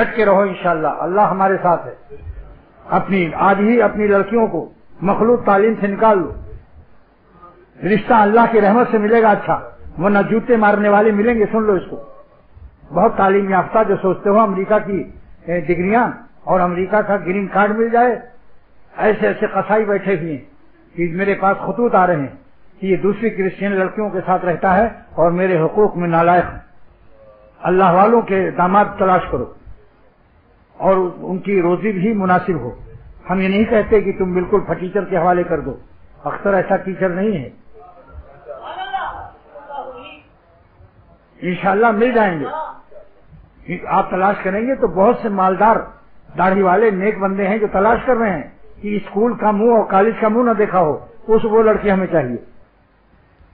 ڈٹ کے رہو انشاءاللہ، اللہ ہمارے ساتھ ہے۔ آج ہی اپنی لڑکیوں کو مخلوط تعلیم سے نکال لو، رشتہ اللہ کی رحمت سے ملے گا اچھا، ورنہ جوتے مارنے والے ملیں گے۔ سن لو اس کو، بہت تعلیم یافتہ جو سوچتے ہو امریکہ کی ڈگریاں اور امریکہ کا گرین کارڈ مل جائے، ایسے ایسے قصائی بیٹھے ہوئے ہیں کہ میرے پاس خطوط آ رہے ہیں کہ یہ دوسری کرسچین لڑکیوں کے ساتھ رہتا ہے اور میرے حقوق میں نالائق ہے۔ اللہ والوں کے داماد تلاش کرو اور ان کی روزی بھی مناسب ہو۔ ہم یہ نہیں کہتے کہ تم بالکل ٹیچر کے حوالے کر دو، اکثر ایسا ٹیچر نہیں ہے، انشاءاللہ مل جائیں گے۔ آپ تلاش کریں گے تو بہت سے مالدار داڑھی والے نیک بندے ہیں جو تلاش کر رہے ہیں کہ اسکول کا منہ اور کالج کا منہ نہ دیکھا ہو، وہ لڑکی ہمیں چاہیے۔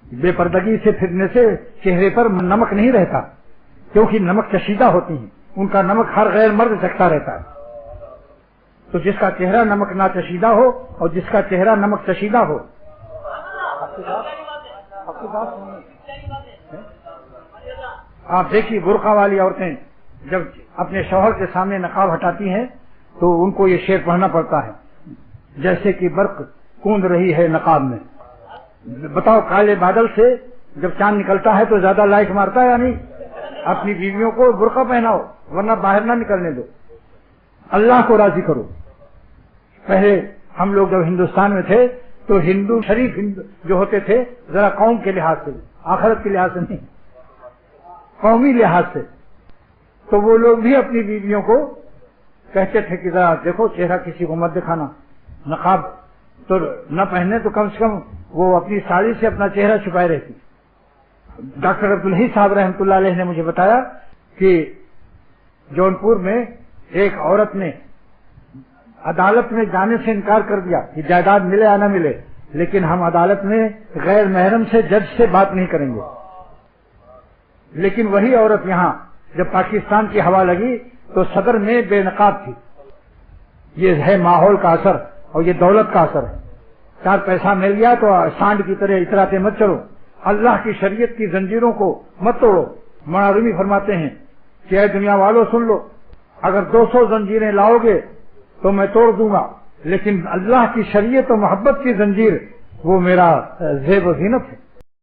بے پردگی سے پھرنے سے چہرے پر نمک نہیں رہتا، کیونکہ نمک چشیدہ ہوتی ہیں، ان کا نمک ہر غیر مرد چکھتا رہتا ہے۔ تو جس کا چہرہ نمک نہ چشیدہ ہو اور جس کا چہرہ نمک چشیدہ ہو، آپ دیکھیے برقع والی عورتیں جب اپنے شوہر کے سامنے نقاب ہٹاتی ہیں تو ان کو یہ شعر پڑھنا پڑتا ہے، جیسے کہ برق کوند رہی ہے نقاب میں۔ بتاؤ، کالے بادل سے جب چاند نکلتا ہے تو زیادہ لائٹ مارتا ہے یا نہیں؟ اپنی بیویوں کو برقع پہناؤ ورنہ باہر نہ نکلنے دو، اللہ کو راضی کرو۔ پہلے ہم لوگ جب ہندوستان میں تھے تو ہندو شریف جو ہوتے تھے ذرا قوم کے لحاظ سے، آخرت کے لحاظ سے نہیں، قومی لحاظ سے، تو وہ لوگ بھی اپنی بیویوں کو کہتے تھے کہ ذرا دیکھو چہرہ کسی کو مت دکھانا، نقاب تو نہ پہنے تو کم سے کم وہ اپنی ساڑی سے اپنا چہرہ چھپائے رہتی۔ ڈاکٹر عبدالحی صاحب رحمۃ اللہ علیہ نے مجھے بتایا کہ جونپور میں ایک عورت نے عدالت میں جانے سے انکار کر دیا کہ جائیداد ملے یا نہ ملے، لیکن ہم عدالت میں غیر محرم سے جج سے بات نہیں کریں گے۔ لیکن وہی عورت یہاں جب پاکستان کی ہوا لگی تو صدر میں بے نقاب تھی۔ یہ ہے ماحول کا اثر اور یہ دولت کا اثر ہے۔ چار پیسہ مل گیا تو سانڈ کی طرح اتراتے مت چلو، اللہ کی شریعت کی زنجیروں کو مت توڑو۔ مولانا رومی فرماتے ہیں کہ اے دنیا والوں سن لو، اگر 200 زنجیریں لاؤ گے تو میں توڑ دوں گا، لیکن اللہ کی شریعت و محبت کی زنجیر وہ میرا زیب و زینت ہے۔